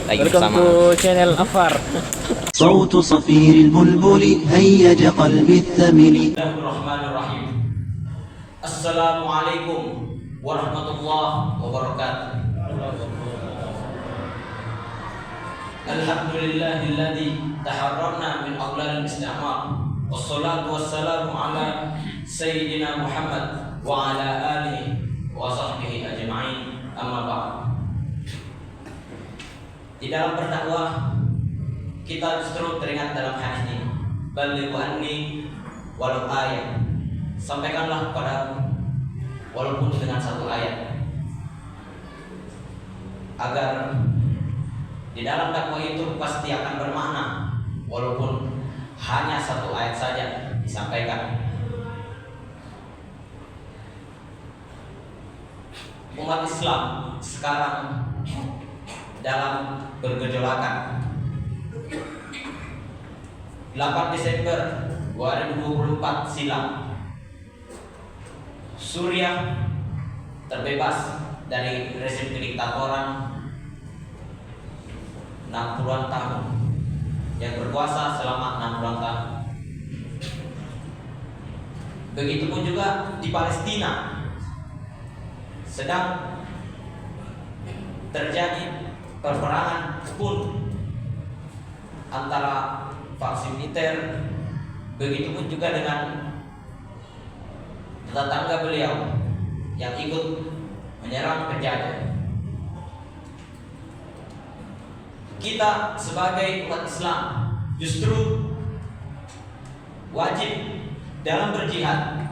lagi Welcome bersama to channel Afar. صوت صفير البلبل هيج قلبي الثمل. Bismillahirrahmanirrahim. Assalamualaikum warahmatullahi wabarakatuh. Alhamdulillahilladzi taharrarna min aghlal istimar. Wassalatu wassalamu ala sayyidina Muhammad wa ala alihi wa sahbihi ajma'in. Amma ba'd. Di dalam berdakwah kita justru teringat dalam hadis ini, balighu anni walau ayat, sampaikanlah kepadaku walaupun dengan satu ayat, agar di dalam dakwah itu pasti akan bermakna walaupun hanya satu ayat saja disampaikan. Umat Islam sekarang dalam bergejolakan. 8 Desember 2024 silam, Suriah terbebas dari rezim kediktatoran 60-an tahun yang berkuasa selama 60-an tahun. Begitupun juga di Palestina sedang terjadi peperangan pun antara faksi militer, begitupun juga dengan tetangga beliau yang ikut menyerang penjajah. Kita sebagai umat Islam justru wajib dalam berjihad.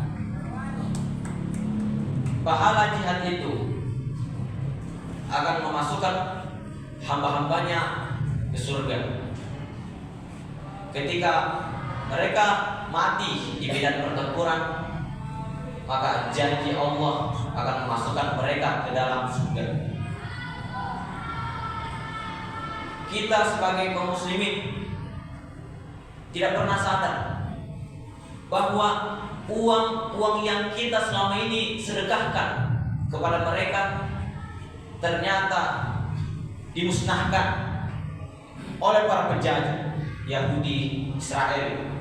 Pahala jihad itu akan memasukkan hamba-hambanya ke surga. Ketika mereka mati di medan pertempuran, maka janji Allah akan memasukkan mereka ke dalam surga. Kita sebagai kaum muslimin tidak pernah sadar bahwa uang yang kita selama ini sedekahkan kepada mereka ternyata dimusnahkan oleh para penjajah Yahudi Israel.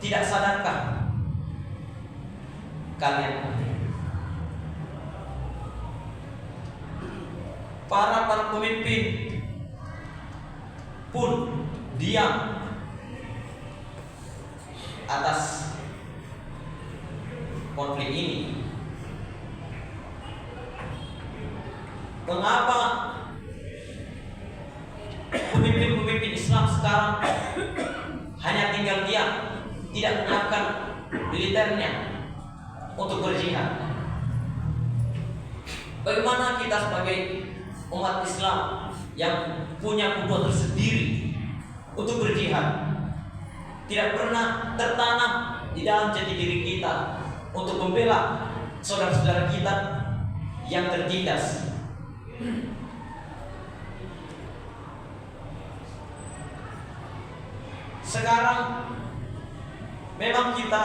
Tidak sadarkah kalian para pemimpin pun diam atas konflik ini? Mengapa pemimpin Islam sekarang hanya tinggal diam, tidak menyiapkan militernya untuk berjihad? Bagaimana kita sebagai umat Islam yang punya kubuah tersendiri untuk berjihad tidak pernah tertanam di dalam jati diri kita untuk membela saudara-saudara kita yang tertindas? Sekarang memang kita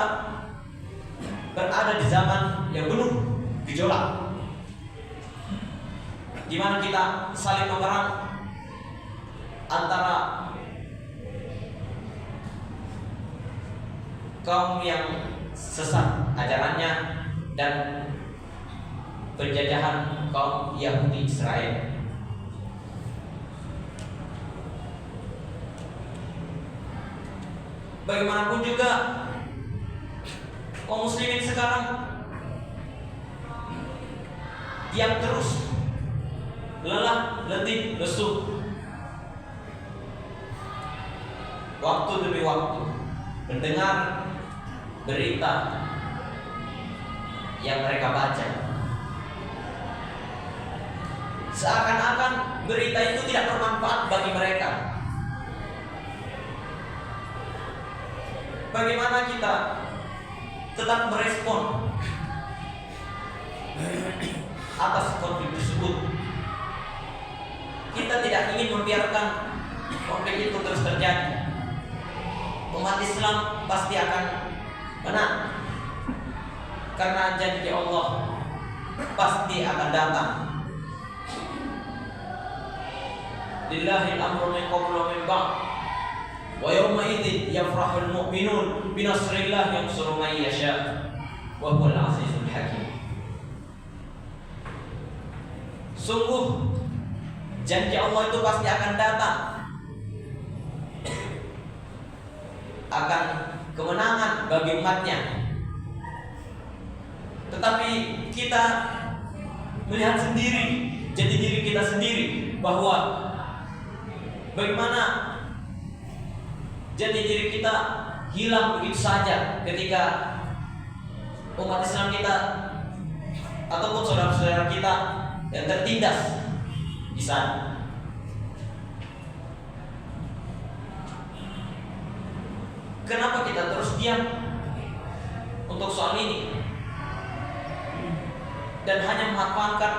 berada di zaman yang penuh gejolak, di mana kita saling menyerang antara kaum yang sesat ajarannya dan penjajahan kaum Yahudi Israel. Bagaimanapun juga kaum muslimin sekarang diam terus, lelah, letih, lesu, waktu demi waktu mendengar berita yang mereka baca. Seakan-akan berita itu tidak bermanfaat bagi mereka. Bagaimana kita tetap merespon atas konflik tersebut? Kita tidak ingin membiarkan konflik itu terus terjadi. Umat Islam pasti akan menang, karena janji Allah pasti akan datang. Lillahil amru min qablu wa min ba'd. Wa yawma idzin yafrahul mu'minun bi nasrillah yansuru man yasha wa huwal azizul hakim. Sungguh janji Allah itu pasti akan datang. Akan kemenangan bagi umatnya. Tetapi kita melihat sendiri jati diri kita sendiri bahwa bagaimana jati diri kita hilang begitu saja ketika umat Islam kita ataupun saudara-saudara kita yang tertindas di sana. Kenapa kita terus diam untuk soal ini dan hanya memanfaatkan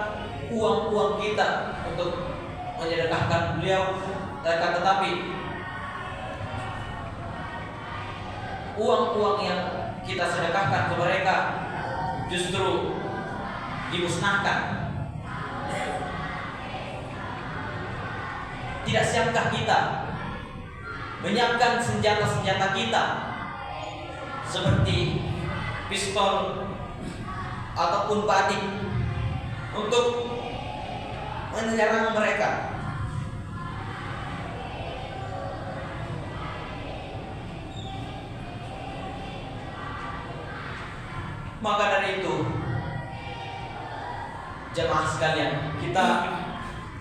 uang-uang kita untuk menyedekahkan beliau? Tetapi uang-uang yang kita sedekahkan ke mereka justru dimusnahkan. Tidak siapkah kita menyiapkan senjata-senjata kita seperti pistol ataupun badik untuk menyerang mereka? Maka dari itu, jemaah sekalian, kita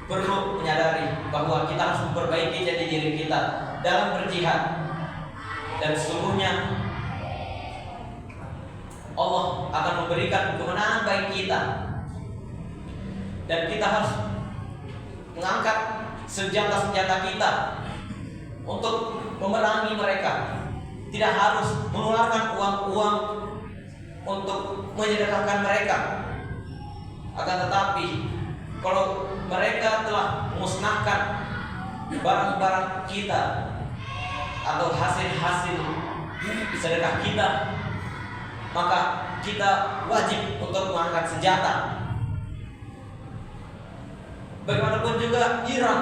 perlu menyadari bahwa kita harus memperbaiki jati diri kita dalam berjihad, dan sesungguhnya Allah akan memberikan kemenangan bagi kita, dan kita harus mengangkat senjata-senjata kita untuk memerangi mereka. Tidak harus mengeluarkan uang-uang untuk menyedekahkan mereka. Akan tetapi kalau mereka telah memusnahkan barang-barang kita atau hasil-hasil sedekah kita, maka kita wajib untuk mengangkat senjata. Bagaimanapun juga Iran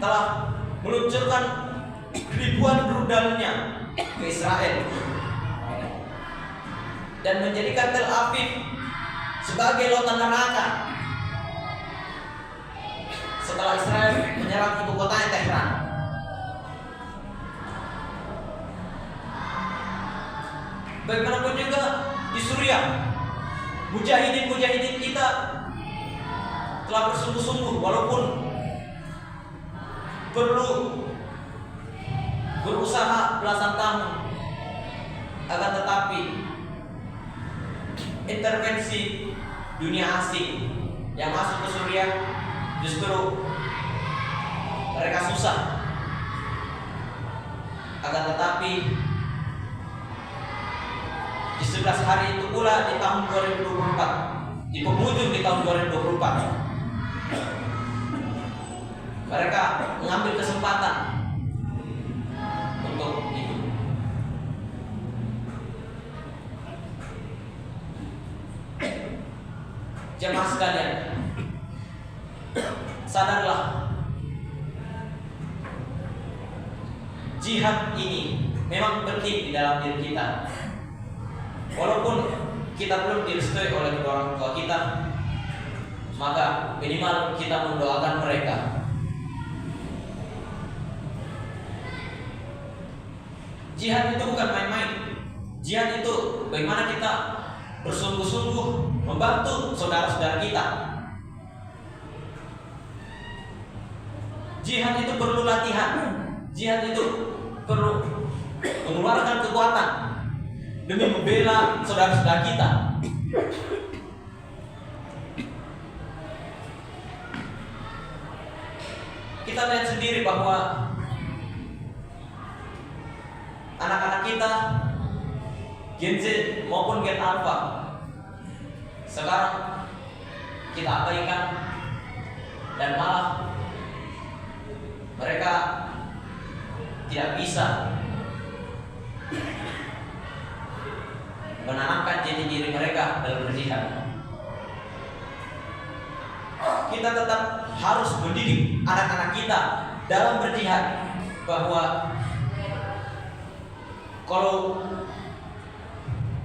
telah meluncurkan ribuan rudalnya ke Israel dan menjadikan Tel Aviv sebagai lautan neraka setelah Israel menyerang ibu kotanya Tehran. Bagaimanapun juga di Suriah, mujahidin kita telah bersungguh-sungguh walaupun perlu berusaha belasan tahun, akan tetapi intervensi dunia asing yang masuk ke Suriah justru mereka susah. Akan tetapi di 11 hari itu pula di tahun 2024, di penghujung di tahun 2024, mereka mengambil kesempatan untuk itu. Jemaah sekalian, sadarlah, jihad ini memang penting di dalam diri kita. Walaupun kita belum direstui oleh kedua orang tua kita, maka minimal kita mendoakan mereka. Jihad itu bukan main-main. Jihad itu bagaimana kita bersungguh-sungguh membantu saudara-saudara kita. Jihad itu perlu latihan. Jihad itu perlu mengeluarkan kekuatan demi membela saudara-saudara kita. Kita lihat sendiri bahwa anak-anak kita, Gen Z maupun Gen Alpha, sekarang kita abaikan dan malah mereka tidak bisa menanamkan jati diri mereka dalam berjihad. kita tetap harus mendidik anak-anak kita dalam berjihad, bahwa kalau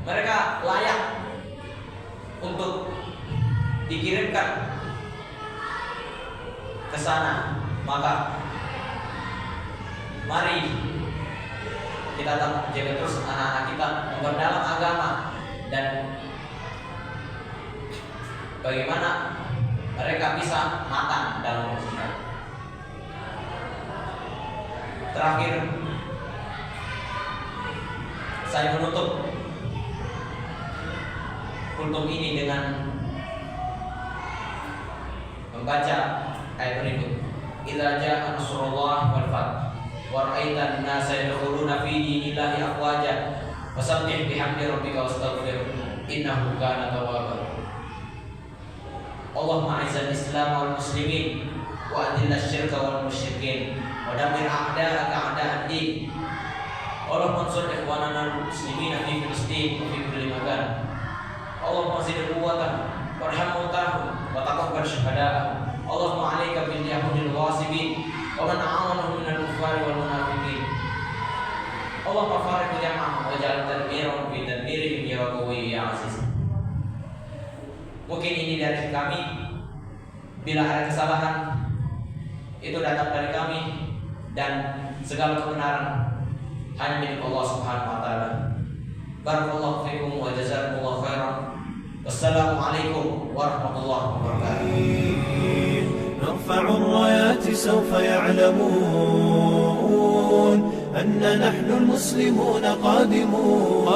mereka layak untuk dikirimkan ke sana, maka mari kita tetap jaga terus anak-anak kita memperdalam agama dan bagaimana mereka bisa matang dalam berjihad. Terakhir, saya menutup kultum ini dengan membaca ayat berikut. Idza jaa nasrullah wal fath wa ra'aitan nasa yadkhuluna fi dinillahi afwaja fasabbih bihamdi rabbika wastaghfir innahu kana tawwaba. Allahumma a'izzal islam wal muslimin wa adillal syirka wal musyrikin wa dammir a'da'aka a'da'ad-din. Allahumma ansur ikhwanana al-muslimin fi Filistin wa fi kulli makan. Allahumma zid quwwatahum warham mautahum wa taqabbal syuhada'ahum. Allahumma 'alaika bil yahudil ghasibin wa man 'awanahum minal kuffari wal munafiqin. Allahumma farik jam'ahum wa ja'al tadbirahum fi tadbirihim ya qawi ya aziz. Mungkin ini dari kami. Bila ada kesalahan, itu datang dari kami, dan segala kebenaran hanya milik Allah Subhanahu wa taala. Barakallahu fikum wa jazakumullahu khairan. Wassalamualaikum warahmatullahi wabarakatuh. نرفع الرايات سوف يعلمون أن نحن المسلمون قادمون